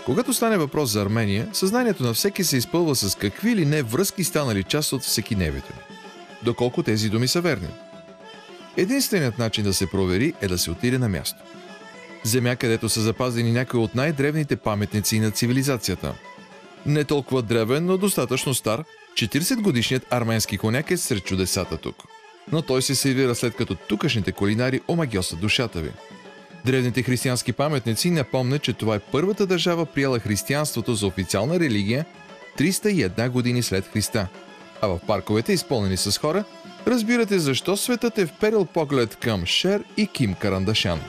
Когато стане въпрос за Армения, съзнанието на всеки се изпълва с какви ли не връзки, станали част от всекидневието ни. Доколко тези думи са верни. Единственият начин да се провери е да се отиде на място. Земя, където са запазени някои от най-древните паметници на цивилизацията. Не толкова древен, но достатъчно стар, 40-годишният арменски коняк е сред чудесата тук. Но той се сервира след като тукашните кулинари омагьосат душата ви. Древните християнски паметници напомнят, че това е първата държава приела християнството за официална религия 301 години след Христа. А в парковете, изпълнени с хора, разбирате защо светът е вперил поглед към Шер и Ким Карандашан.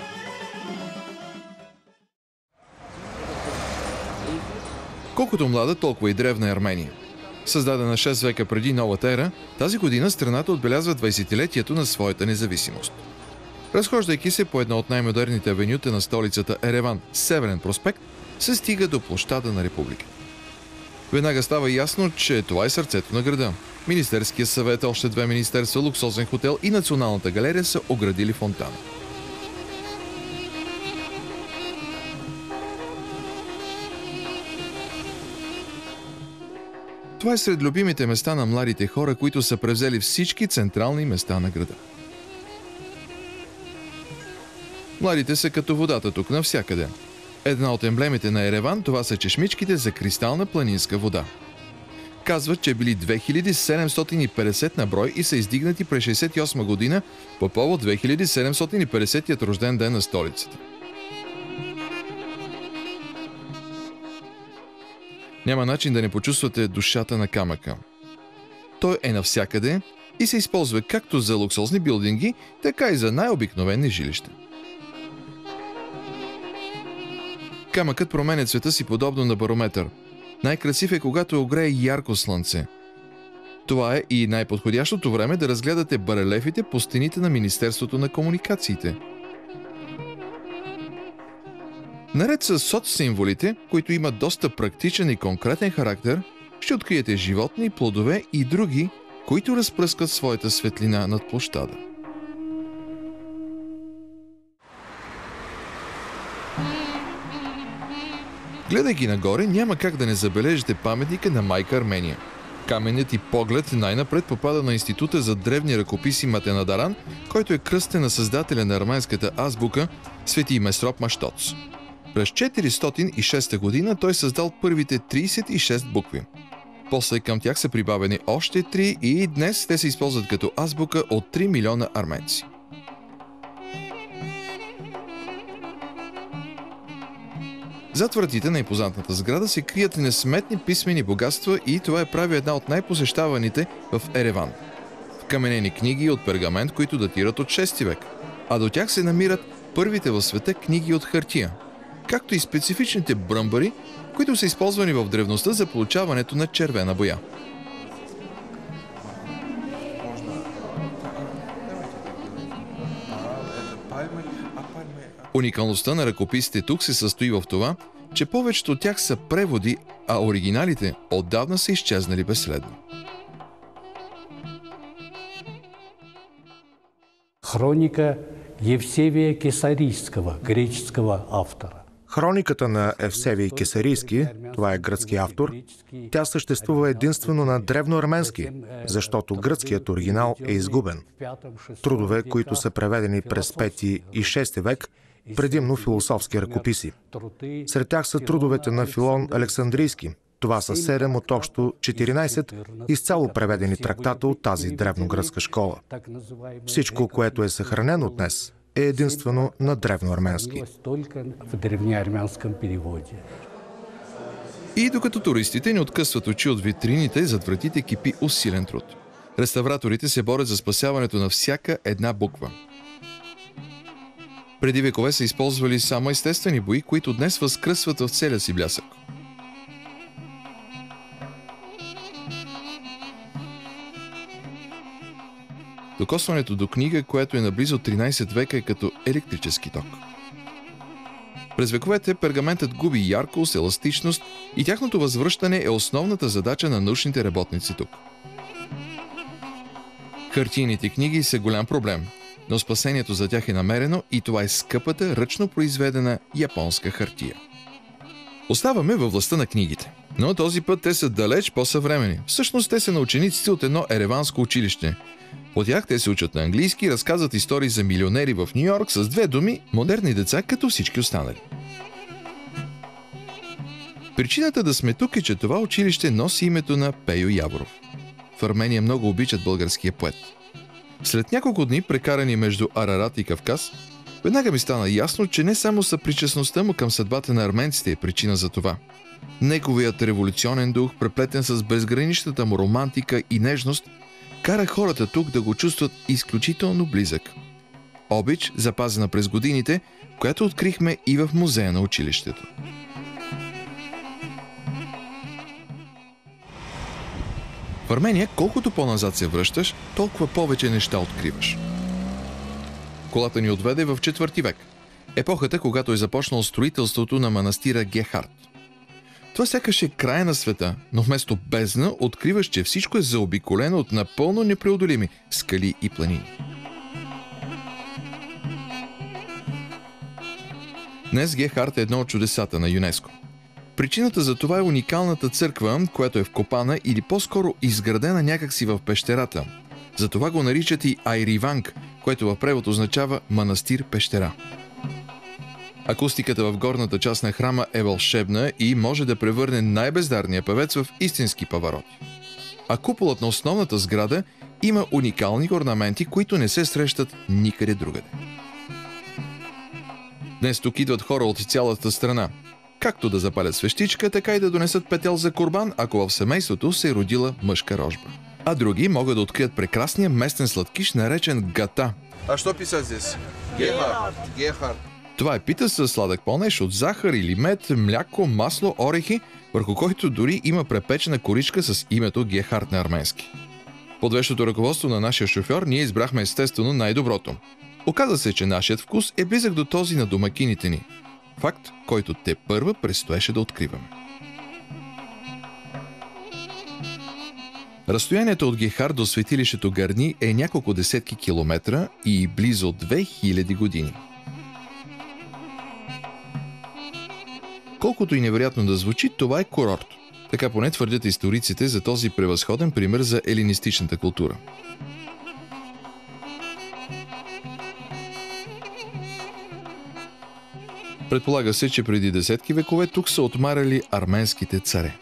Колкото млада, толкова и древна е Армения. Създадена 6 века преди новата ера, тази година страната отбелязва 20-летието на своята независимост. Разхождайки се по едно от най-модерните авенюта на столицата Ереван, Северен проспект, се стига до площада на Републиката. Веднага става ясно, че това е сърцето на града. Министерския съвет, още 2 министерства, луксозен хотел и Националната галерия са оградили фонтана. Това е сред любимите места на младите хора, които са превзели всички централни места на града. Младите са като водата тук навсякъде. Една от емблемите на Ереван, това са чешмичките за кристална планинска вода. Казват, че били 2750 на брой и са издигнати през 1968 година по повод 2750-тият рожден ден на столицата. Няма начин да не почувствате душата на камъка. Той е навсякъде и се използва както за луксозни билдинги, така и за най-обикновени жилища. Камъкът променя цвета си подобно на барометър. Най-красив е, когато огрее ярко слънце. Това е и най-подходящото време да разгледате барелефите по стените на Министерството на комуникациите. Наред с соцсимволите, които имат доста практичен и конкретен характер, ще откриете животни, плодове и други, които разпръскат своята светлина над площада. Гледайки нагоре, няма как да не забележите паметника на майка Армения. Каменният и поглед най-напред попада на Института за древни ръкописи Матенадаран, който е кръстен на създателя на арменската азбука Свети Месроп Маштоц. През 406 година той създал първите 36 букви. После към тях са прибавени още 3 и днес те се използват като азбука от 3 милиона арменци. Зад вратите на импозантната сграда се крият несметни писмени богатства и това прави една от най-посещаваните в Ереван. Вкаменени книги от пергамент, които датират от 6 век, а до тях се намират първите в света книги от хартия, както и специфичните бръмбари, които са използвани в древността за получаването на червена боя. Уникалността на ръкописите тук се състои в това, че повечето от тях са преводи, а оригиналите отдавна са изчезнали безследно. Хроника Евсевия Кесарийского, греческого автора. Хрониката на Евсевий Кесарийски, това е гръцки автор, тя съществува единствено на древноарменски, защото гръцкият оригинал е изгубен. Трудове, които са преведени през 5 и 6 век, предимно философски ръкописи. Сред тях са трудовете на Филон Александрийски. Това са 7 от общо 14 изцяло преведени трактата от тази древногръцка школа. Всичко, което е съхранено днес, е единствено на древноарменски. И докато туристите не откъсват очи от витрините, зад вратите кипи усилен труд. Реставраторите се борят за спасяването на всяка една буква. Преди векове са използвали само естествени бои, които днес възкръсват в целия си блясък. Докосването до книга, което е наблизо 13 века, е като електрически ток. През вековете пергаментът губи яркост, еластичност и тяхното възвръщане е основната задача на научните работници тук. Хартийните книги са голям проблем, но спасението за тях е намерено и това е скъпата, ръчно произведена японска хартия. Оставаме във властта на книгите. Но този път те са далеч по-съвремени. Всъщност те са на учениците от едно ереванско училище. От тях те се учат на английски, разказват истории за милионери в Ню Йорк с две думи – модерни деца, като всички останали. Причината да сме тук е, че това училище носи името на Пейо Яворов. В Армения много обичат българския поет. След няколко дни, прекарани между Арарат и Кавказ, веднага ми стана ясно, че не само съпричастността му към съдбата на арменците е причина за това. Неговият революционен дух, преплетен с безграничната му романтика и нежност, кара хората тук да го чувстват изключително близък. Обич, запазена през годините, която открихме и в музея на училището. В Армения, колкото по-назад се връщаш, толкова повече неща откриваш. Колата ни отведе в 4 век. Епохата, когато е започнало строителството на манастира Гехард. Това сякаш е края на света, но вместо бездна откриваш, че всичко е заобиколено от напълно непреодолими скали и планини. Днес Гехард е едно от чудесата на ЮНЕСКО. Причината за това е уникалната църква, която е вкопана или по-скоро изградена някакси в пещерата. Затова го наричат и Айриванг, което в превод означава манастир-пещера. Акустиката в горната част на храма е вълшебна и може да превърне най-бездарния певец в истински павароти. А куполът на основната сграда има уникални орнаменти, които не се срещат никъде другаде. Днес тук идват хора от цялата страна. Както да запалят свещичка, така и да донесат петел за курбан, ако в семейството се е родила мъжка рожба. А други могат да открият прекрасния местен сладкиш, наречен гата. А що писа здесь? Гехард. Това е пита със сладък понеж от захар или мед, мляко, масло, орехи, върху който дори има препечена коричка с името Гехард на арменски. Под вещото ръководство на нашия шофьор ние избрахме естествено най-доброто. Оказа се, че нашият вкус е близък до този на домакините ни. Факт, който тепърва предстоеше да откриваме. Разстоянието от Гехард до светилището Гарни е няколко десетки километра и близо 2000 години. Колкото и невероятно да звучи, това е курорт. Така поне твърдят историците за този превъзходен пример за елинистичната култура. Предполага се, че преди десетки векове тук са отмаряли арменските царе.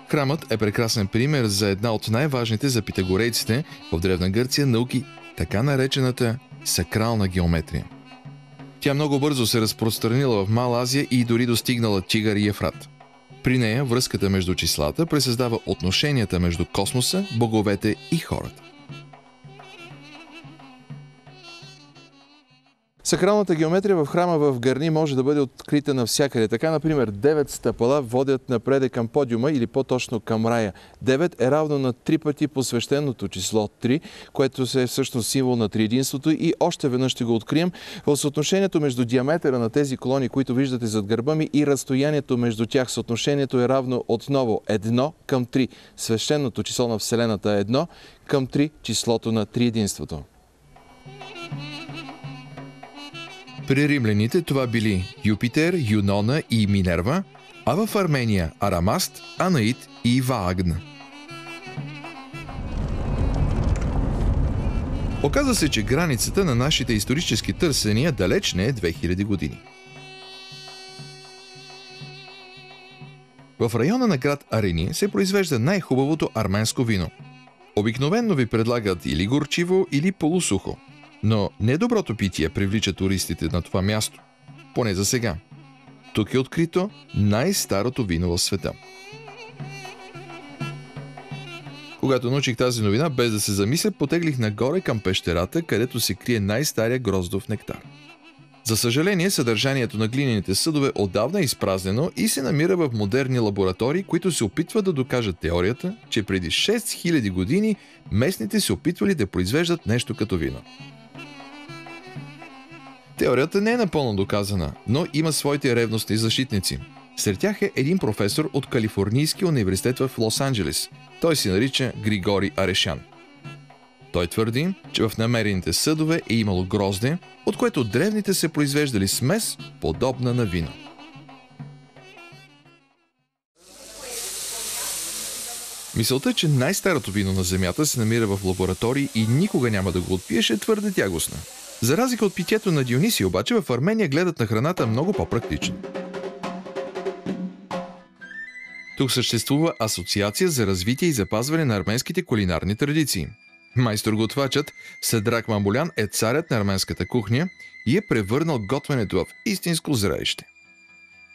Храмът е прекрасен пример за една от най-важните за питагорейците в Древна Гърция науки, така наречената сакрална геометрия. Тя много бързо се разпространила в Мала Азия и дори достигнала Тигър и Ефрат. При нея връзката между числата пресъздава отношенията между космоса, боговете и хората. Сакралната геометрия в храма в Гарни може да бъде открита навсякъде. Така, например, 9 стъпала водят напред към подиума или по-точно към рая. 9 е равно на 3 пъти посвещеното число 3, което е всъщност символ на триединството, и още веднъж ще го открием в съотношението между диаметъра на тези колони, които виждате зад гърба ми, и разстоянието между тях. Съотношението е равно отново 1 към 3. Свещеното число на Вселената е 1 към 3, числото на триединството. При римляните това били Юпитер, Юнона и Минерва, а в Армения Арамаст, Анаит и Ваагн. Оказва се, че границата на нашите исторически търсения далеч не е 2000 години. В района на град Арени се произвежда най-хубавото арменско вино. Обикновенно ви предлагат или горчиво, или полусухо. Но недоброто питие привлича туристите на това място. Поне за сега. Тук е открито най-старото вино в света. Когато научих тази новина, без да се замисля, потеглих нагоре към пещерата, където се крие най-стария гроздов нектар. За съжаление, съдържанието на глинените съдове отдавна е изпразнено и се намира в модерни лаборатории, които се опитват да докажат теорията, че преди 6000 години местните се опитвали да произвеждат нещо като вино. Теорията не е напълно доказана, но има своите ревностни защитници. Сред тях е един професор от Калифорнийския университет в Лос-Анджелес. Той се нарича Григорий Арешян. Той твърди, че в намерените съдове е имало грозде, от което древните се произвеждали смес, подобна на вино. Мисълта, че най-старото вино на земята се намира в лаборатории и никога няма да го отпиеш, е твърде тягостна. За разлика от питието на Дионисий, обаче, в Армения гледат на храната много по-практично. Тук съществува асоциация за развитие и запазване на арменските кулинарни традиции. Майстор-готвачът Седрак Мамулян е царят на арменската кухня и е превърнал готвенето в истинско зрелище.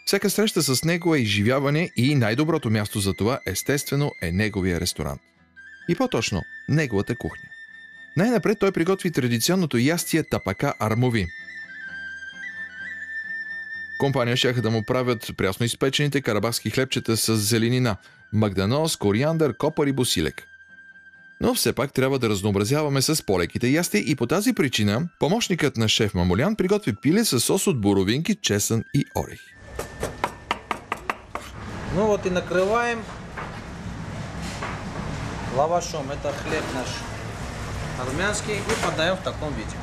Всяка среща с него е изживяване и най-доброто място за това, естествено, е неговия ресторант. И по-точно, неговата кухня. Най-напред той приготви традиционното ястие тапака армови. Компания щяха да му правят прясно изпечените карабахски хлебчета с зеленина, магданоз, кориандър, копър и босилек. Но все пак трябва да разнообразяваме с по-леките ястия и по тази причина помощникът на шеф Мамулян приготви пиле с сос от боровинки, чесън и орехи. Ну вот и накрываем лавашом. Это хлеб наш армянский и подаем в таком виде.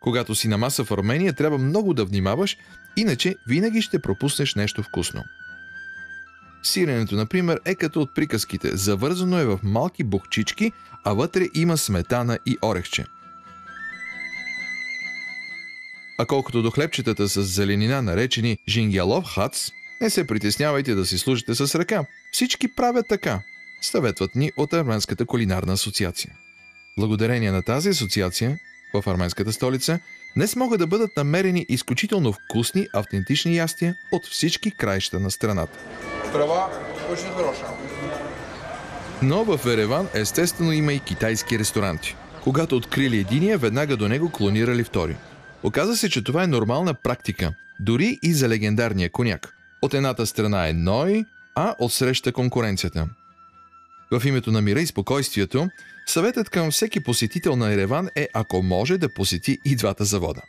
Когато си на маса в Армения, трябва много да внимаваш, иначе винаги ще пропуснеш нещо вкусно. Сиренето, например, е като от приказките. Завързано е в малки бухчички, а вътре има сметана и орехче. А колкото до хлебчетата с зеленина, наречени жингялов хац, не се притеснявайте да си служите с ръка. Всички правят така, съветват ни от Арменската кулинарна асоциация. Благодарение на тази асоциация, в арменската столица, днес могат да бъдат намерени изключително вкусни, автентични ястия от всички краища на страната. Трава очень хороша. Но в Ереван естествено има и китайски ресторанти. Когато открили единия, веднага до него клонирали втори. Оказа се, че това е нормална практика, дори и за легендарния коняк. От едната страна е Ной, а отсреща конкуренцията. В името на мира и спокойствието, съветът към всеки посетител на Ереван е, ако може, да посети и двата завода.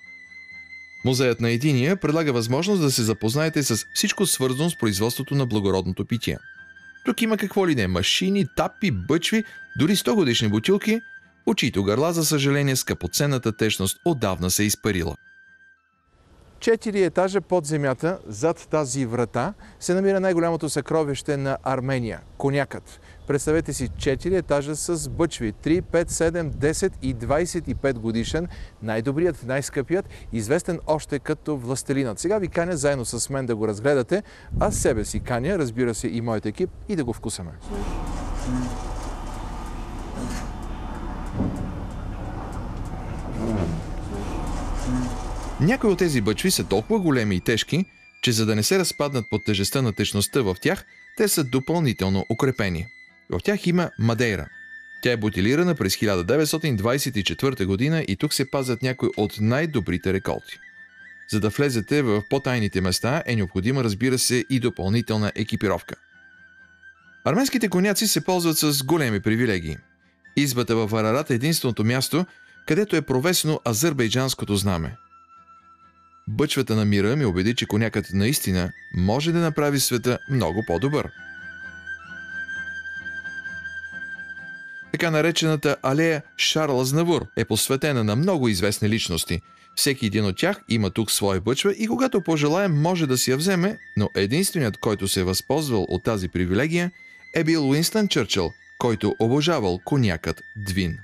Музеят на единия предлага възможност да се запознаете с всичко свързано с производството на благородното питие. Тук има какво ли не – машини, тапи, бъчви, дори 100-годишни бутилки, по чието гърла, за съжаление, скъпоценната течност отдавна се е изпарила. 4 етажа под земята, зад тази врата, се намира най-голямото съкровище на Армения – конякът. Представете си 4 етажа с бъчви – 3, 5, 7, 10 и 25 годишен, най-добрият, най-скъпият, известен още като властелинът. Сега ви каня заедно с мен да го разгледате, а себе си каня, разбира се, и моят екип, и да го вкусаме. Някои от тези бъчви са толкова големи и тежки, че за да не се разпаднат под тежестта на течността в тях, те са допълнително укрепени. В тях има мадейра. Тя е бутилирана през 1924 година и тук се пазят някои от най-добрите реколти. За да влезете в по-тайните места е необходима, разбира се, и допълнителна екипировка. Арменските коняци се ползват с големи привилегии. Избата в Арарат е единственото място, където е провесено азербайджанското знаме. Бъчвата на мира ми убеди, че конякът наистина може да направи света много по-добър. Така наречената алея Шарл Азнавур е посветена на много известни личности. Всеки един от тях има тук своя бъчва и когато пожелае, може да си я вземе, но единственият, който се е възползвал от тази привилегия, е бил Уинстън Чърчил, който обожавал конякът Двин.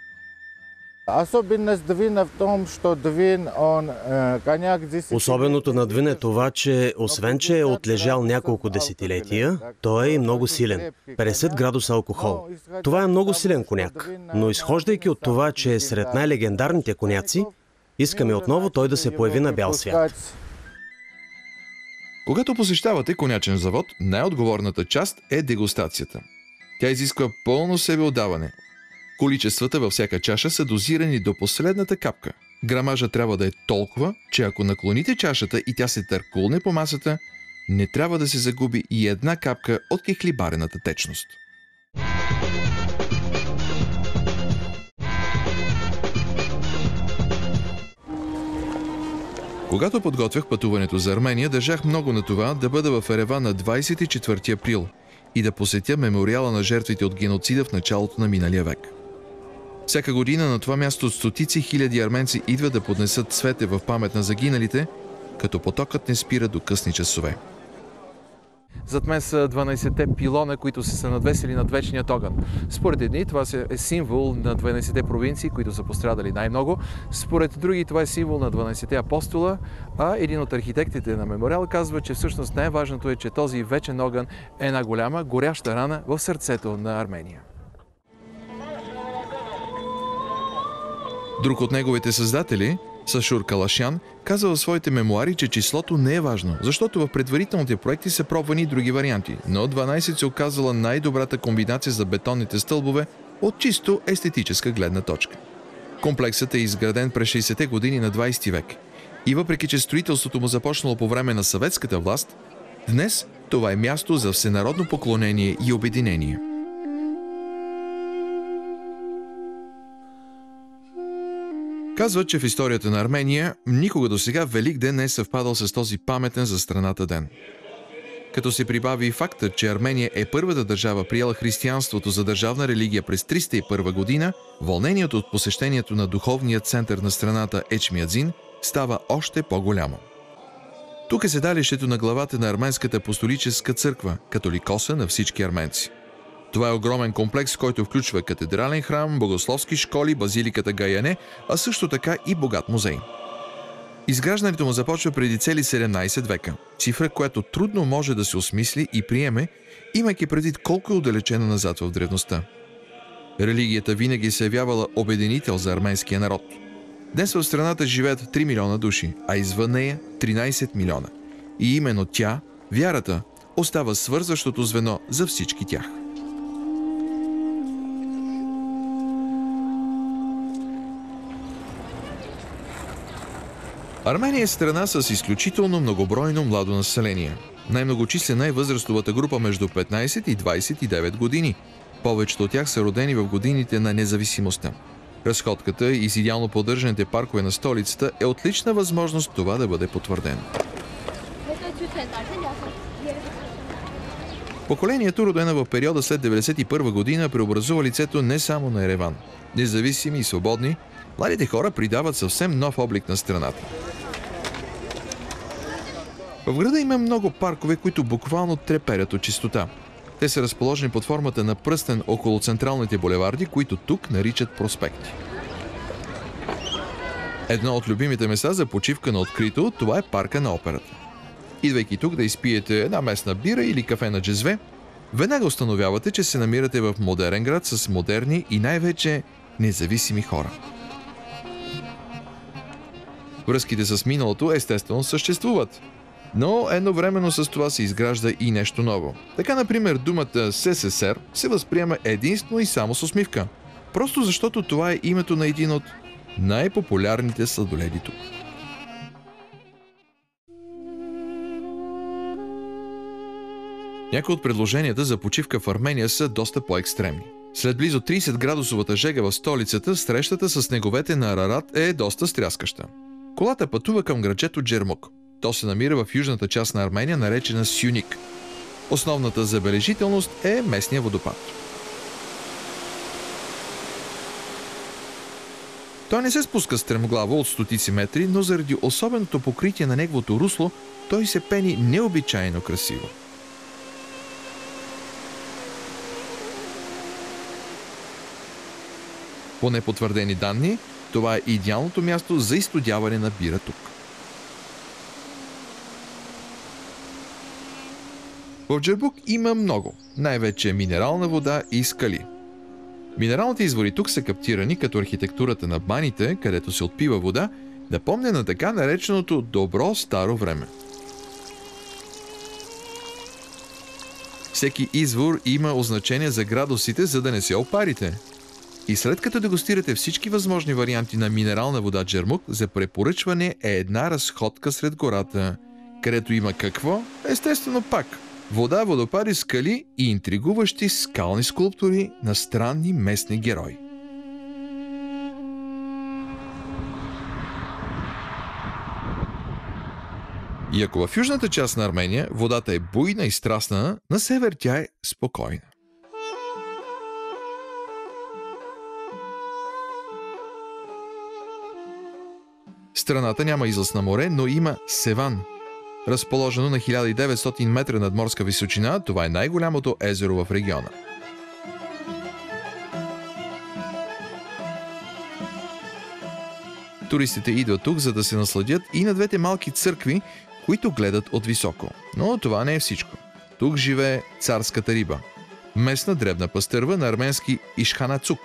Особеното на Двин е това, че освен, че е отлежал няколко десетилетия, той е и много силен. 50 градуса алкохол. Това е много силен коняк, но изхождайки от това, че е сред най-легендарните коняци, искаме отново той да се появи на бял свят. Когато посещавате конячен завод, най-отговорната част е дегустацията. Тя изисква пълно себеотдаване. Количествата във всяка чаша са дозирани до последната капка. Грамажа трябва да е толкова, че ако наклоните чашата и тя се търкулне по масата, не трябва да се загуби и една капка от кехлибарената течност. Когато подготвях пътуването за Армения, държах много на това да бъда в Ереван на 24 април и да посетя мемориала на жертвите от геноцида в началото на миналия век. Всяка година на това място стотици хиляди арменци идват да поднесат цвете в памет на загиналите, като потокът не спира до късни часове. Зад мен са 12-те пилона, които са надвесили над вечният огън. Според едни това е символ на 12-те провинции, които са пострадали най-много. Според други това е символ на 12-те апостола, а един от архитектите на мемориал казва, че всъщност най-важното е, че този вечен огън е една голяма горяща рана в сърцето на Армения. Друг от неговите създатели, Сашур Калашян, каза в своите мемуари, че числото не е важно, защото в предварителните проекти са пробвани и други варианти, но 12 се оказала най-добрата комбинация за бетонните стълбове от чисто естетическа гледна точка. Комплексът е изграден през 60-те години на 20 век и въпреки, че строителството му започнало по време на съветската власт, днес това е място за всенародно поклонение и обединение. Казват, че в историята на Армения никога досега Велик ден не е съвпадал с този паметен за страната ден. Като се прибави и фактът, че Армения е първата държава приела християнството за държавна религия през 301 година, вълнението от посещението на духовния център на страната Ечмиадзин става още по-голямо. Тук е седалището на главата на Арменската апостолическа църква, католикоса на всички арменци. Това е огромен комплекс, който включва катедрален храм, богословски школи, базиликата Гаяне, а също така и богат музей. Изграждането му започва преди цели 17 века, цифра, която трудно може да се осмисли и приеме, имайки предвид колко е отдалечена назад в древността. Религията винаги се явявала обединител за арменския народ. Днес в страната живеят 3 милиона души, а извън нея 13 милиона. И именно тя, вярата, остава свързващото звено за всички тях. Армения е страна с изключително многобройно младо население. Най-многочислена е възрастовата група между 15 и 29 години. Повечето от тях са родени в годините на независимостта. Разходката и с идеално поддържаните паркове на столицата е отлична възможност това да бъде потвърдено. Поколението, родено в периода след 1991 година, преобразува лицето не само на Ереван. Независими и свободни, младите хора придават съвсем нов облик на страната. В града има много паркове, които буквално треперят от чистота. Те са разположени под формата на пръстен около централните булеварди, които тук наричат проспекти. Едно от любимите места за почивка на открито, това е парка на операта. Идвайки тук да изпиете една местна бира или кафе на джезве, веднага установявате, че се намирате в модерен град с модерни и най-вече независими хора. Връзките с миналото естествено съществуват, но едновременно с това се изгражда и нещо ново. Така, например, думата СССР се възприема единствено и само с усмивка, просто защото това е името на един от най-популярните сладоледи тук. Някои от предложенията за почивка в Армения са доста по-екстремни. След близо 30 градусовата жега в столицата, срещата с снеговете на Арарат е доста стряскаща. Колата пътува към градчето Джермук. То се намира в южната част на Армения, наречена Сюник. Основната забележителност е местния водопад. Той не се спуска стремглаво от стотици метри, но заради особеното покритие на неговото русло, той се пени необичайно красиво. По непотвърдени данни, това е идеалното място за изстудяване на бира тук. В Джербук има много, най-вече минерална вода и скали. Минералните извори тук са каптирани, като архитектурата на баните, където се отпива вода, напомня на така нареченото добро старо време. Всеки извор има означение за градусите, за да не се опарите. И след като дегустирате всички възможни варианти на минерална вода Джермук, за препоръчване е една разходка сред гората, където има какво? Естествено пак вода, водопади, скали и интригуващи скални скулптури на странни местни герои. И ако в южната част на Армения водата е буйна и страстна, на север тя е спокойна. Страната няма излаз на море, но има Севан, Разположено на 1900 метра надморска височина, това е най-голямото езеро в региона. Туристите идват тук, за да се насладят и на двете малки църкви, които гледат от високо. Но това не е всичко. Тук живее царската риба. Местна дребна пастърва, на арменски ишханацук.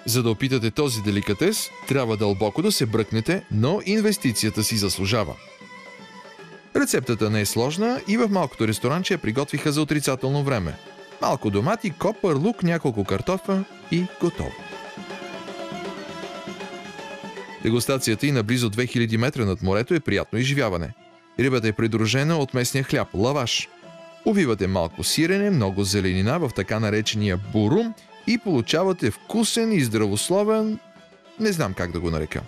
За да опитате този деликатес, трябва дълбоко да се бръкнете, но инвестицията си заслужава. Рецептата не е сложна и в малкото ресторанче я приготвиха за отрицателно време. Малко домати, копър, лук, няколко картофа и готово. Дегустацията и на близо 2000 метра над морето е приятно изживяване. Рибата е придружена от местния хляб – лаваш. Увивате малко сирене, много зеленина в така наречения бурум и получавате вкусен и здравословен, не знам как да го нарека.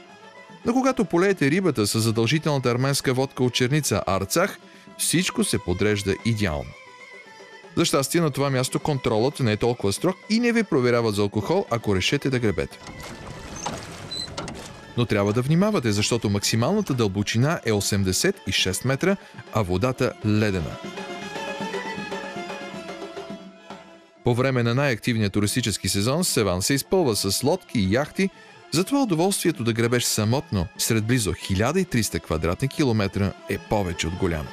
Но когато полеете рибата с задължителната арменска водка от черница Арцах, всичко се подрежда идеално. За щастие на това място контролът не е толкова строг и не ви проверява за алкохол, ако решите да гребете. Но трябва да внимавате, защото максималната дълбочина е 86 метра, а водата ледена. По време на най-активния туристически сезон Севан се изпълва с лодки и яхти, затова удоволствието да гребеш самотно сред близо 1300 квадратни километра е повече от голямо.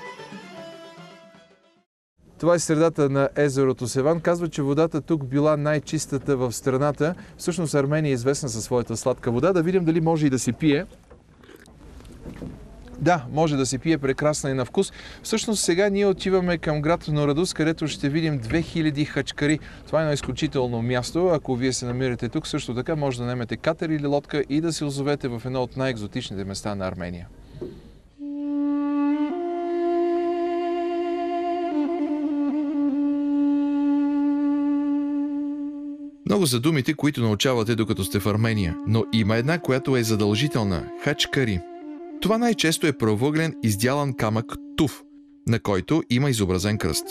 Това е средата на езерото Севан. Казва, че водата тук била най-чистата в страната. Всъщност Армения е известна със своята сладка вода. Да видим дали може и да се пие. Да, може да се пие, прекрасна и на вкус. Всъщност сега ние отиваме към град Норадус, където ще видим 2000 хачкари. Това е едно изключително място. Ако вие се намирате тук, също така може да наемете катер или лодка и да се озовете в едно от най-екзотичните места на Армения. Много са думите, които научавате докато сте в Армения, но има една, която е задължителна – хачкари. Това най-често е правоъгълен издялан камък туф, на който има изобразен кръст.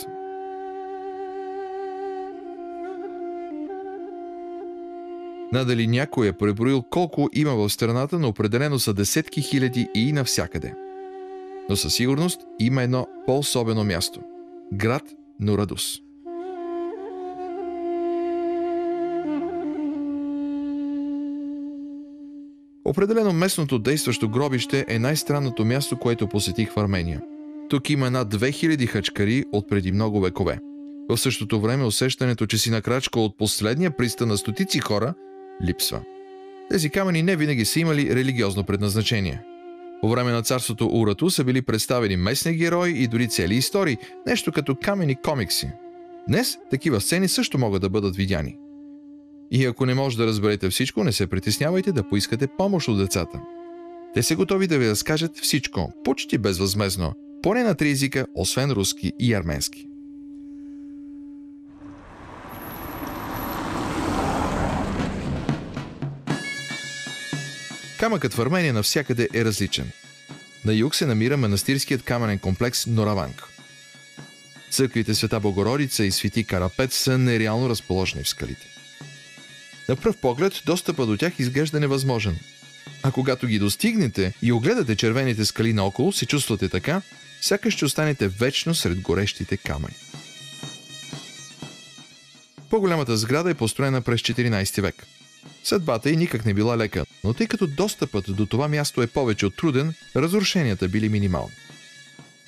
Надали някой е преброил колко има в страната, но определено са десетки хиляди и навсякъде. Но със сигурност има едно по-особено място – град Норадус. Определено местното действащо гробище е най-странното място, което посетих в Армения. Тук има над 2000 хачкари от преди много векове. В същото време усещането, че си на крачка от последния пристан на стотици хора, липсва. Тези камъни не винаги са имали религиозно предназначение. По време на царството Урату са били представени местни герои и дори цели истории, нещо като камени комикси. Днес такива сцени също могат да бъдат видяни. И ако не може да разберете всичко, не се притеснявайте да поискате помощ от децата. Те са готови да ви разкажат всичко, почти безвъзмездно, поне на 3 езика, освен руски и арменски. Камъкът в Армения навсякъде е различен. На юг се намира манастирският каменен комплекс Нораванг. Църквите Света Богородица и Свети Карапет са нереално разположени в скалите. На пръв поглед, достъпът до тях изглежда невъзможен. А когато ги достигнете и огледате червените скали наоколо, се чувствате така, сякаш ще останете вечно сред горещите камъни. По-голямата сграда е построена през 14 век. Съдбата й никак не била лека, но тъй като достъпът до това място е повече от труден, разрушенията били минимални.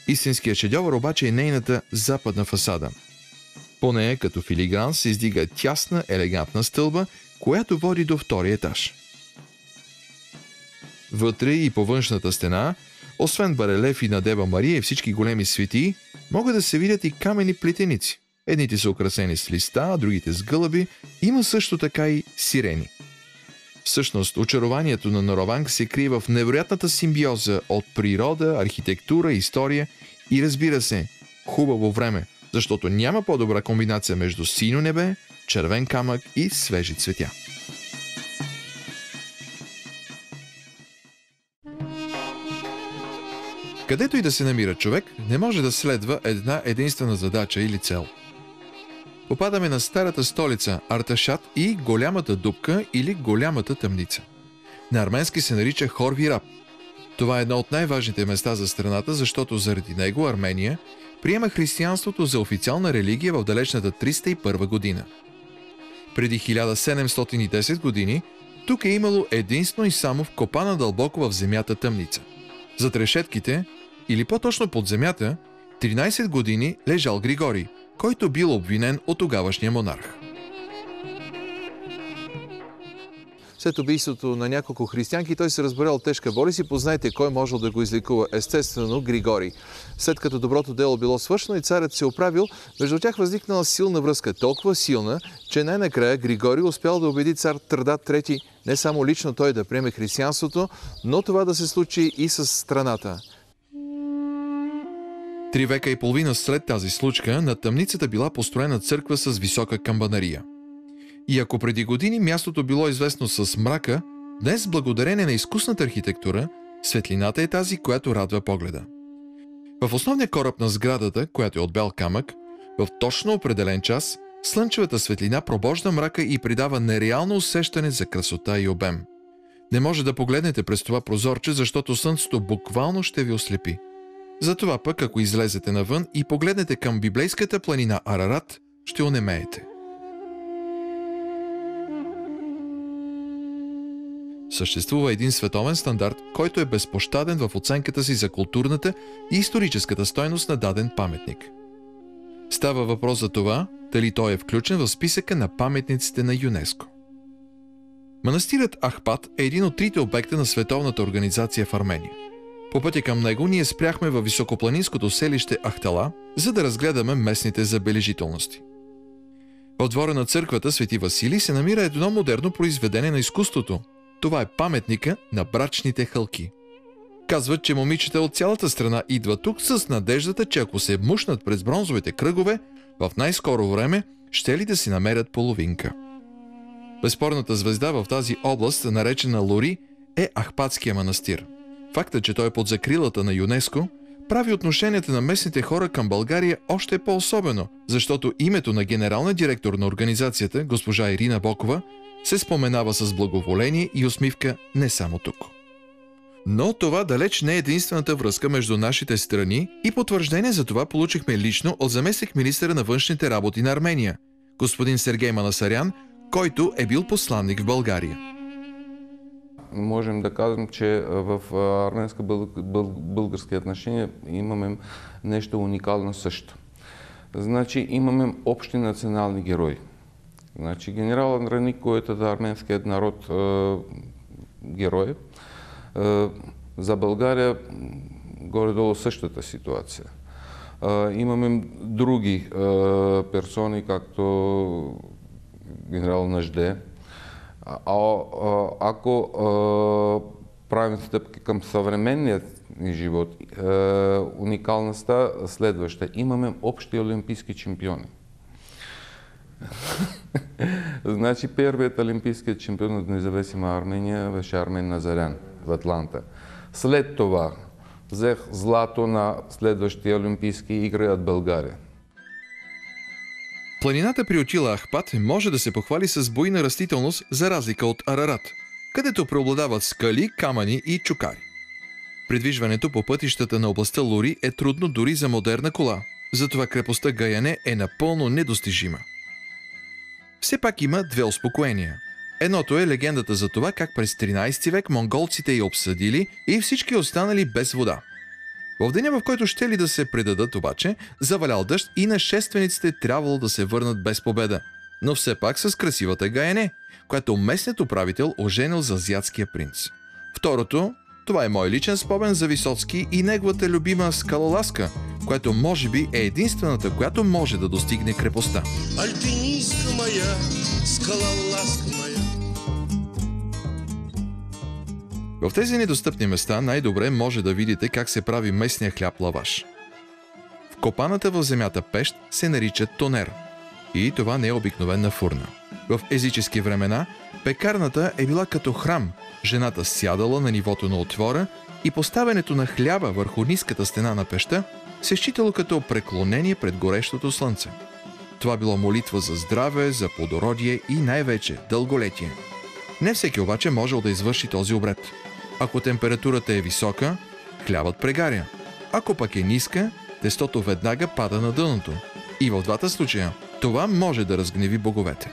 Истинският шедьовър обаче е нейната западна фасада. По нея, като филигран, се издига тясна, елегантна стълба, която води до втория етаж. Вътре и по външната стена, освен барелефи на Дева Мария и всички големи светии, могат да се видят и камени плетеници. Едните са украсени с листа, а другите с гълъби. Има също така и сирени. Всъщност, очарованието на Нораванг се крие в невероятната симбиоза от природа, архитектура, история и, разбира се, хубаво време, защото няма по-добра комбинация между синьо небе, червен камък и свежи цветя. Където и да се намира човек, не може да следва една единствена задача или цел. Попадаме на старата столица Арташат и голямата дупка или голямата тъмница. На арменски се нарича Хор Вираб. Това е едно от най-важните места за страната, защото заради него Армения приема християнството за официална религия в далечната 301 година. Преди 1710 години тук е имало единствено и само вкопана дълбоко в земята тъмница. Зад решетките, или по-точно под земята, 13 години лежал Григорий, който бил обвинен от тогавашния монарх. След убийството на няколко християнки, той се разболял тежка болест и познайте кой можел да го излекува. Естествено, Григорий. След като доброто дело било свършено и царят се оправил, между тях възникнала силна връзка, толкова силна, че най-накрая Григорий успял да убеди цар Трдат III не само лично той да приеме християнството, но това да се случи и с страната. 3 века и половина след тази случка на тъмницата била построена църква с висока камбанария. И ако преди години мястото било известно с мрака, днес, благодарение на изкусната архитектура, светлината е тази, която радва погледа. В основния кораб на сградата, която е от бял камък, в точно определен час, слънчевата светлина пробожда мрака и придава нереално усещане за красота и обем. Не може да погледнете през това прозорче, защото слънцето буквално ще ви ослепи. Затова пък, ако излезете навън и погледнете към библейската планина Арарат, ще онемеете. Съществува един световен стандарт, който е безпощаден в оценката си за културната и историческата стойност на даден паметник. Става въпрос за това, дали той е включен в списъка на паметниците на ЮНЕСКО. Манастирът Ахпат е един от 3 обекта на Световната организация в Армения. По пътя към него ние спряхме във високопланинското селище Ахтала, за да разгледаме местните забележителности. В двора на църквата Свети Василий се намира едно модерно произведение на изкуството. Това е паметника на брачните хълки. Казват, че момичета от цялата страна идват тук с надеждата, че ако се мушнат през бронзовите кръгове, в най-скоро време ще ли да си намерят половинка. Безспорната звезда в тази област, наречена Лори, е Ахпатския манастир. Фактът, че той е под закрилата на ЮНЕСКО, прави отношенията на местните хора към България още по-особено, защото името на генералния директор на организацията, госпожа Ирина Бокова, се споменава с благоволение и усмивка не само тук. Но това далеч не е единствената връзка между нашите страни и потвърждение за това получихме лично от заместник-министъра на външните работи на Армения, господин Сергей Манасарян, който е бил посланник в България. Можем да кажем, че в арменско-български отношения имаме нещо уникално също. Значи имаме общи национални герои. Значи генерал Андроник, който е арменският народ герой, за България горе-долу същата ситуация. Имаме други персони, както генерал Нажде. Ако правим стъпки към съвременният ни живот, уникалността следваща. Имаме общи олимпийски чемпиони. Значи първият олимпийски чемпион от независима Армения беше Армен Назарян в Атланта. След това взех злато на следващите олимпийски игри от България. Планината при Отила Ахпат може да се похвали с буйна растителност, за разлика от Арарат, където преобладават скали, камъни и чукари. Придвижването по пътищата на областта Лори е трудно дори за модерна кола, затова крепостта Гаяне е напълно недостижима. Все пак има 2 успокоения. Едното е легендата за това как през 13 век монголците я обсъдили и всички останали без вода. В деня, в който ще ли да се предадат обаче, завалял дъжд и нашествениците трябвало да се върнат без победа, но все пак с красивата Гаяне, която местният управител оженил за азиатския принц. Второто, това е мой личен спомен за Висоцки и неговата любима скалолазка, която може би е единствената, която може да достигне крепостта. Альпинистка моя, скалолазка моя. В тези недостъпни места най-добре може да видите как се прави местния хляб лаваш. Вкопаната в земята пещ се нарича тонер. И това не е обикновена фурна. В езически времена пекарната е била като храм, жената сядала на нивото на отвора и поставянето на хляба върху ниската стена на пеща се считало като преклонение пред горещото слънце. Това било молитва за здраве, за плодородие и най-вече дълголетие. Не всеки обаче можел да извърши този обред. Ако температурата е висока, хлябът прегаря. Ако пък е ниска, тестото веднага пада на дъното. И в двата случая това може да разгневи боговете.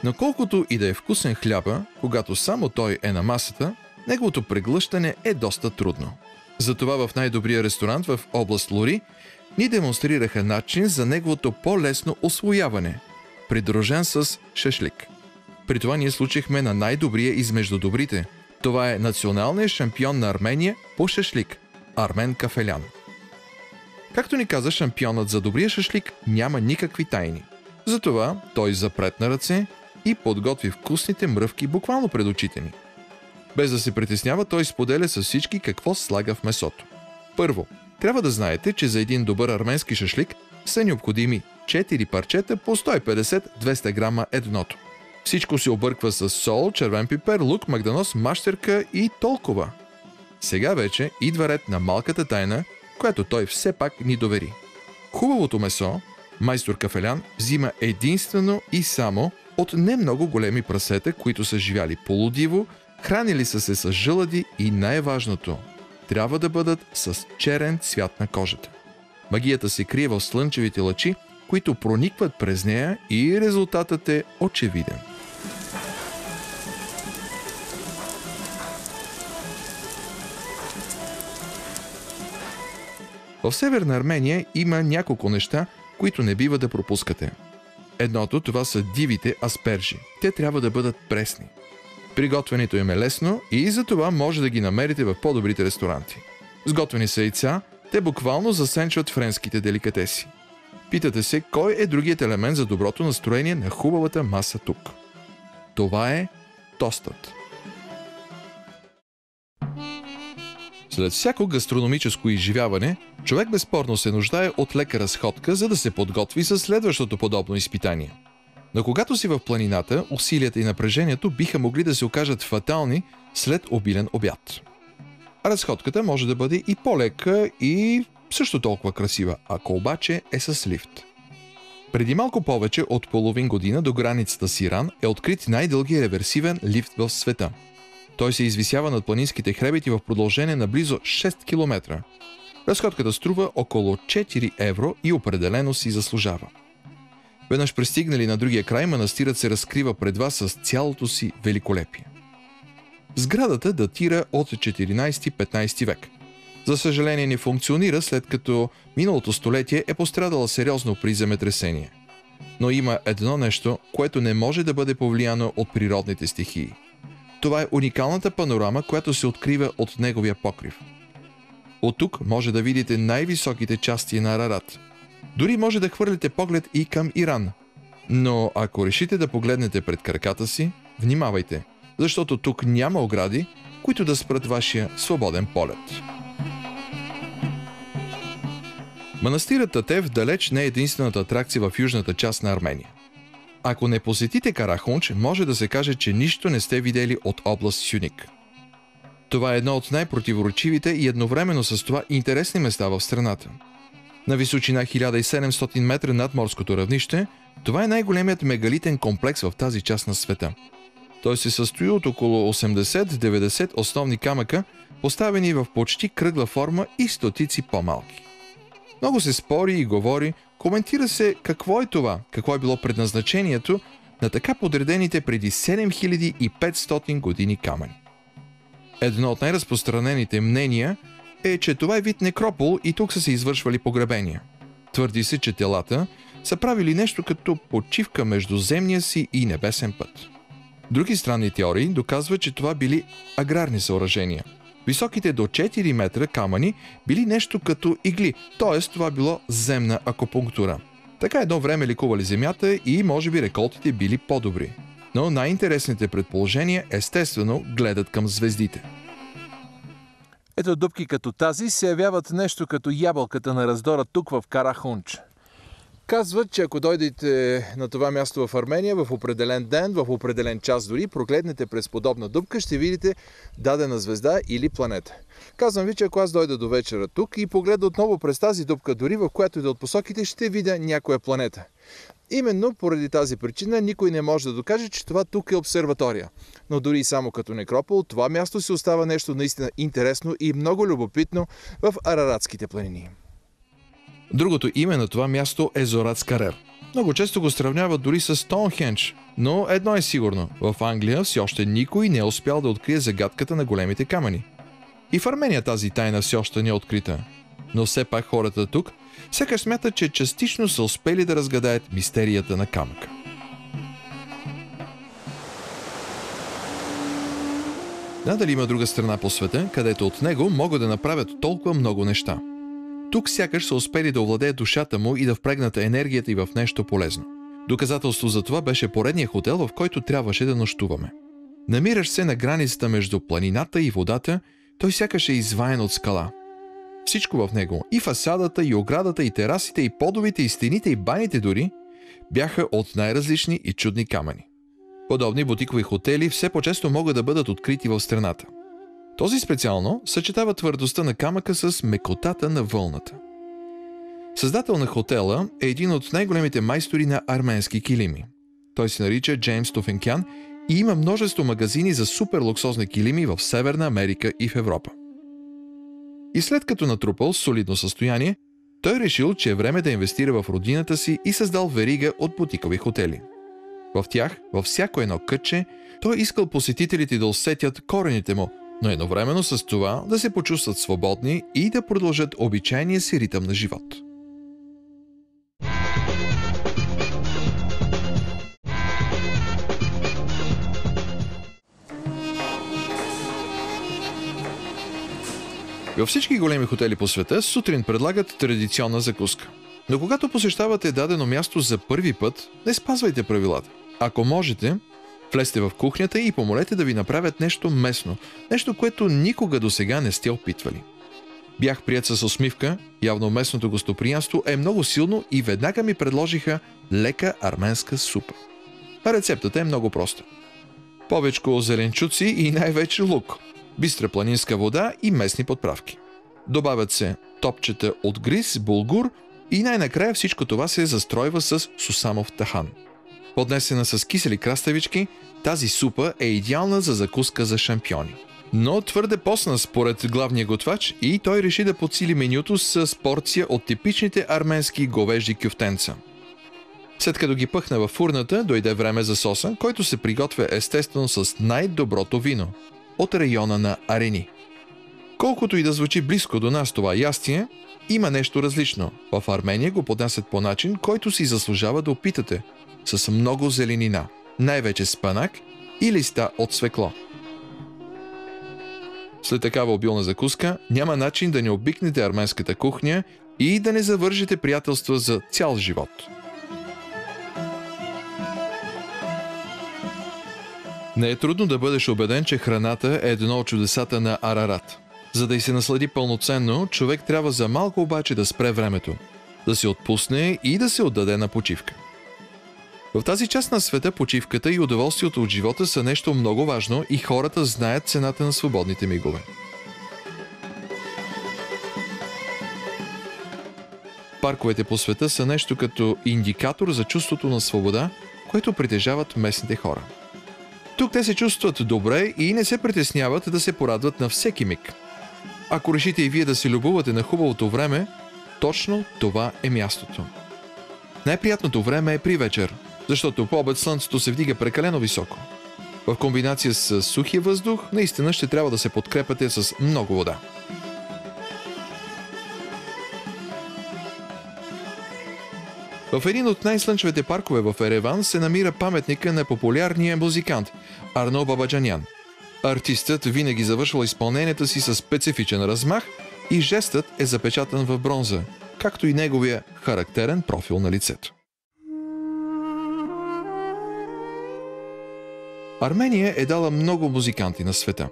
Но колкото и да е вкусен хляба, когато само той е на масата, неговото преглъщане е доста трудно. Затова в най-добрия ресторант в област Лори ни демонстрираха начин за неговото по-лесно усвояване, придружен с шашлик. При това ние случихме на най-добрия измежду добрите. Това е националният шампион на Армения по шашлик – Армен Кафелян. Както ни каза шампионът за добрия шашлик, няма никакви тайни. Затова той запретна ръце и подготви вкусните мръвки буквално пред очите ни. Без да се притеснява, той споделя с всички какво слага в месото. Първо, трябва да знаете, че за един добър арменски шашлик са необходими 4 парчета по 150-200 грама едното. Всичко се обърква с сол, червен пипер, лук, магданоз, мащерка и толкова. Сега вече идва ред на малката тайна, която той все пак ни довери. Хубавото месо майстор Кафелян взима единствено и само от не много големи прасета, които са живяли полудиво, хранили са се с жълъди и най-важното – трябва да бъдат с черен цвят на кожата. Магията се крие в слънчевите лъчи, които проникват през нея и резултатът е очевиден. В Северна Армения има няколко неща, които не бива да пропускате. Едното, това са дивите аспержи. Те трябва да бъдат пресни. Приготвянето им е лесно и за това може да ги намерите в по-добрите ресторанти. Сготвени са яйца, те буквално засенчват френските деликатеси. Питате се, кой е другият елемент за доброто настроение на хубавата маса тук? Това е тостът. След всяко гастрономическо изживяване, човек безспорно се нуждае от лека разходка, за да се подготви за следващото подобно изпитание. Но когато си в планината, усилията и напрежението биха могли да се окажат фатални след обилен обяд. А разходката може да бъде и по-лека и също толкова красива, ако обаче е с лифт. Преди малко повече от половин година до границата с Иран е открит най-дългия реверсивен лифт в света. Той се извисява над планинските хребети в продължение на близо 6 км. Разходката струва около 4 евро и определено си заслужава. Веднъж пристигнали на другия край, манастирът се разкрива пред вас с цялото си великолепие. Сградата датира от 14-15 век. За съжаление не функционира, след като миналото столетие е пострадала сериозно при земетресение. Но има едно нещо, което не може да бъде повлияно от природните стихии. Това е уникалната панорама, която се открива от неговия покрив. От тук може да видите най-високите части на Арарат. Дори може да хвърлите поглед и към Иран. Но ако решите да погледнете пред краката си, внимавайте, защото тук няма огради, които да спрат вашия свободен полет. Манастирът Татев далеч не е единствената атракция в южната част на Армения. Ако не посетите Карахунч, може да се каже, че нищо не сте видели от област Сюник. Това е едно от най-противоречивите и едновременно с това интересни места в страната. На височина 1700 метра над морското равнище, това е най-големият мегалитен комплекс в тази част на света. Той се състои от около 80-90 основни камъка, поставени в почти кръгла форма и стотици по-малки. Много се спори и говори, коментира се какво е това, какво е било предназначението на така подредените преди 7500 години камъни. Едно от най-разпространените мнения е, че това е вид некропол и тук са се извършвали погребения. Твърди се, че телата са правили нещо като почивка между земния си и небесен път. Други странни теории доказват, че това били аграрни съоръжения. Високите до 4 метра камъни били нещо като игли, т.е. това било земна акупунктура. Така едно време лекували земята и може би реколтите били по-добри. Но най-интересните предположения естествено гледат към звездите. Ето дупки като тази се явяват нещо като ябълката на раздора тук в Карахунч. Казват, че ако дойдете на това място в Армения в определен ден, в определен час дори, прогледнете през подобна дупка, ще видите дадена звезда или планета. Казвам ви, че ако аз дойда до вечера тук и погледа отново през тази дупка, дори в която и да от посоките, ще видя някоя планета. Именно поради тази причина никой не може да докаже, че това тук е обсерватория. Но дори само като некропол, това място си остава нещо наистина интересно и много любопитно в Араратските планини. Другото име на това място е Зорат Скарер. Много често го сравняват дори с Стоунхендж, но едно е сигурно – в Англия все още никой не е успял да открие загадката на големите камъни. И в Армения тази тайна все още не е открита. Но все пак хората тук сякаш смятат, че частично са успели да разгадаят мистерията на камъка. Надали има друга страна по света, където от него могат да направят толкова много неща. Тук сякаш са успели да овладеят душата му и да впрегнат енергията й в нещо полезно. Доказателство за това беше поредният хотел, в който трябваше да нощуваме. Намираш се на границата между планината и водата, той сякаш е изваян от скала. Всичко в него, и фасадата, и оградата, и терасите, и подовите, и стените, и баните дори, бяха от най-различни и чудни камъни. Подобни бутикови хотели все по-често могат да бъдат открити в страната. Този специално съчетава твърдостта на камъка с мекотата на вълната. Създател на хотела е един от най-големите майстори на арменски килими. Той се нарича Джеймс Туфенкян и има множество магазини за супер луксозни килими в Северна Америка и в Европа. И след като натрупал солидно състояние, той решил, че е време да инвестира в родината си и създал верига от бутикови хотели. В тях, във всяко едно кътче, той искал посетителите да усетят корените му, но едновременно с това да се почувстват свободни и да продължат обичайния си ритъм на живот. Във всички големи хотели по света сутрин предлагат традиционна закуска. Но когато посещавате дадено място за първи път, не спазвайте правилата. Ако можете, влезте в кухнята и помолете да ви направят нещо местно, нещо, което никога досега не сте опитвали. Бях приет с усмивка, явно местното гостоприемство е много силно и веднага ми предложиха лека арменска супа. А рецептата е много проста. Повечко зеленчуци и най-вече лук, бистра планинска вода и местни подправки. Добавят се топчета от гриз, булгур и най-накрая всичко това се застройва с сусамов тахан. Поднесена с кисели краставички, тази супа е идеална за закуска за шампиони. Но твърде постна според главния готвач и той реши да подсили менюто с порция от типичните арменски говежди кюфтенца. След като ги пъхна във фурната, дойде време за соса, който се приготвя естествено с най-доброто вино от района на Арени. Колкото и да звучи близко до нас това ястие, има нещо различно. В Армения го поднасят по начин, който си заслужава да опитате, с много зеленина, най-вече спанак и листа от свекло. След такава обилна закуска няма начин да не обикнете арменската кухня и да не завържете приятелства за цял живот. Не е трудно да бъдеш убеден, че храната е едно от чудесата на Арарат. За да й се наслади пълноценно, човек трябва за малко обаче да спре времето, да се отпусне и да се отдаде на почивка. В тази част на света почивката и удоволствието от живота са нещо много важно и хората знаят цената на свободните мигове. Парковете по света са нещо като индикатор за чувството на свобода, което притежават местните хора. Тук те се чувстват добре и не се притесняват да се порадват на всеки миг. Ако решите и вие да се любувате на хубавото време, точно това е мястото. Най-приятното време е при вечер, защото по обед слънцето се вдига прекалено високо. В комбинация с сухия въздух, наистина ще трябва да се подкрепяте с много вода. В един от най-слънчевите паркове в Ереван се намира паметника на популярния музикант Арно Бабаджанян. Артистът винаги завършвал изпълненията си с специфичен размах и жестът е запечатан в бронза, както и неговия характерен профил на лицето. Армения е дала много музиканти на света.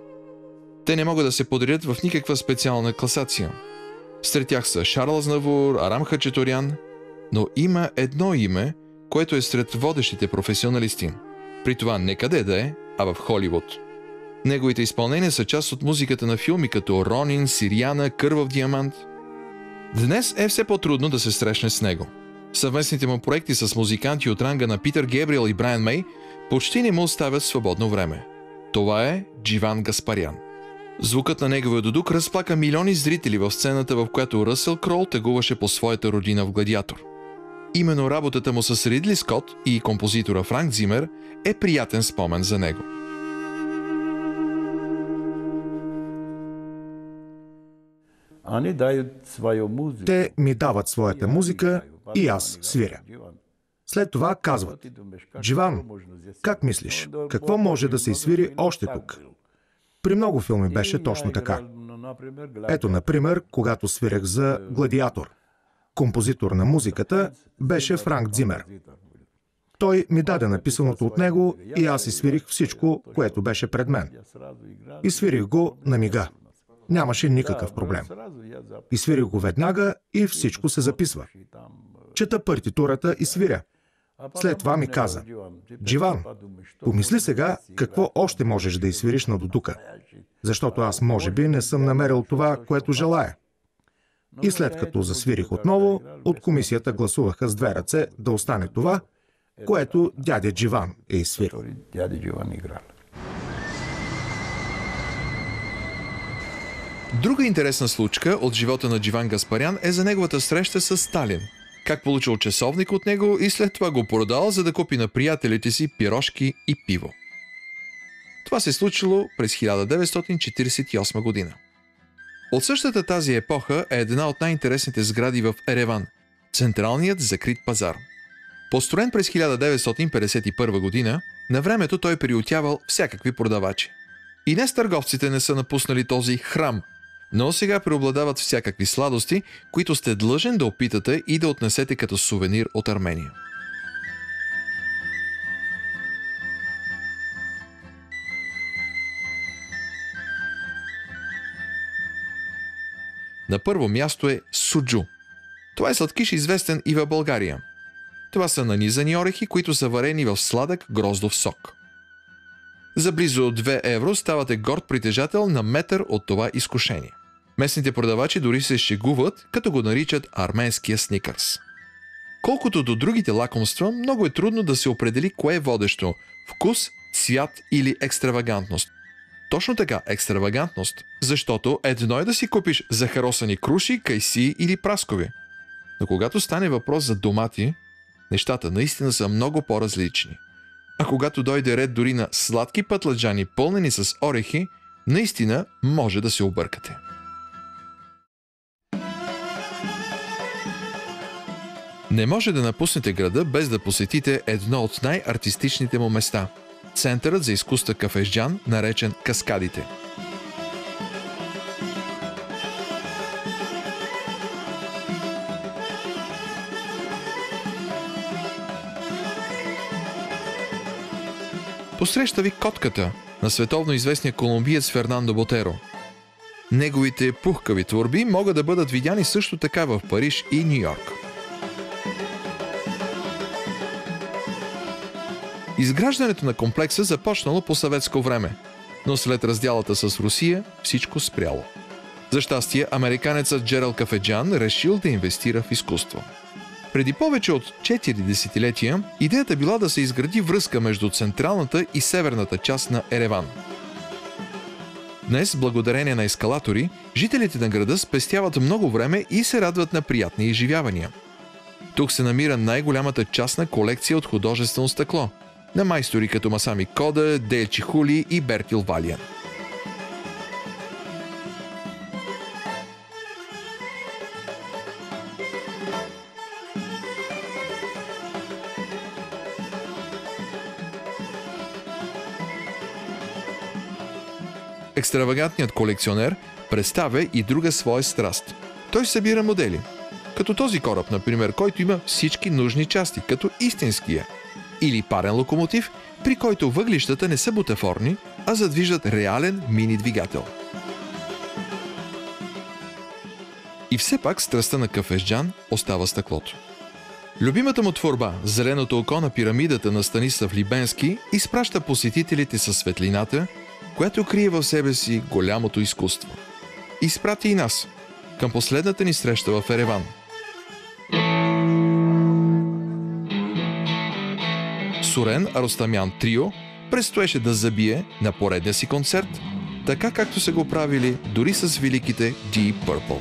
Те не могат да се подредят в никаква специална класация. Сред тях са Шарл Азнавур, Арам Хачатурян, но има едно име, което е сред водещите професионалисти. При това не къде да е, а в Холивуд. Неговите изпълнения са част от музиката на филми като Ронин, Сириана, Кървав диамант. Днес е все по-трудно да се срещне с него. Съвместните му проекти с музиканти от ранга на Питър Гебриел и Брайан Мей почти не му оставят свободно време. Това е Дживан Гаспарян. Звукът на неговия дудук разплака милиони зрители в сцената, в която Ръсъл Кроу тъгуваше по своята родина в Гладиатор. Именно работата му с Ридли Скот и композитора Франк Зимер е приятен спомен за него. Те ми дават своята музика и аз свиря. След това казват: Дживан, как мислиш, какво може да се изсвири още тук? При много филми беше точно така. Ето, например, когато свирях за Гладиатор. Композитор на музиката беше Франк Зимер. Той ми даде написаното от него и аз изсвирих всичко, което беше пред мен. Изсвирих го на мига. Нямаше никакъв проблем. Изсвирих го веднага и всичко се записва. Чета партитурата и свиря. След това ми каза: Дживан, помисли сега какво още можеш да изсвириш на дудука, защото аз може би не съм намерил това, което желая. И след като засвирих отново, от комисията гласуваха с 2 ръце да остане това, което дядя Дживан е изсвирил. Друга интересна случка от живота на Дживан Гаспарян е за неговата среща с Сталин. Как получил часовник от него и след това го продал, за да купи на приятелите си пирошки и пиво. Това се случило през 1948 година. От същата тази епоха е една от най-интересните сгради в Ереван – Централният закрит пазар. Построен през 1951 година, на времето той приютявал всякакви продавачи. И днес търговците не са напуснали този храм, но сега преобладават всякакви сладости, които сте длъжен да опитате и да отнесете като сувенир от Армения. На първо място е суджу. Това е сладкиш, известен и в България. Това са нанизани орехи, които са варени в сладък гроздов сок. За близо 2 евро ставате горд притежател на метър от това изкушение. Местните продавачи дори се шегуват, като го наричат арменския сникърс. Колкото до другите лакомства, много е трудно да се определи кое е водещо – вкус, цвят или екстравагантност. Точно така, екстравагантност, защото едно е да си купиш захаросани круши, кайси или праскови. Но когато стане въпрос за домати, нещата наистина са много по-различни. А когато дойде ред дори на сладки пътладжани, пълнени с орехи, наистина може да се объркате. Не може да напуснете града без да посетите едно от най-артистичните му места – Центърът за изкуства Кафежджан, наречен Каскадите. Посреща ви котката на световно известния колумбиец Фернандо Ботеро. Неговите пухкави творби могат да бъдат видяни също така в Париж и Ню-Йорк. Изграждането на комплекса започнало по съветско време, но след разделата с Русия всичко спряло. За щастие, американецът Джерал Кафеджан решил да инвестира в изкуство. Преди повече от 4 десетилетия идеята била да се изгради връзка между централната и северната част на Ереван. Днес, благодарение на ескалатори, жителите на града спестяват много време и се радват на приятни изживявания. Тук се намира най-голямата частна колекция от художествено стъкло на майстори като Масами Кода, Дейл Чихули и Бертил Валиан. Екстравагантният колекционер представя и друга своя страст. Той събира модели, като този кораб, например, който има всички нужни части, като истинския, или парен локомотив, при който въглищата не са бутафорни, а задвижат реален мини-двигател. И все пак страстта на Кафежджан остава стъклото. Любимата му творба, зеленото око на пирамидата на Станислав Либенски, изпраща посетителите със светлината, която крие в себе си голямото изкуство. Изпрати и нас към последната ни среща в Ереван. Сурен Аростамян Трио предстоеше да забие на поредния си концерт, така както са го правили дори с великите Deep Purple.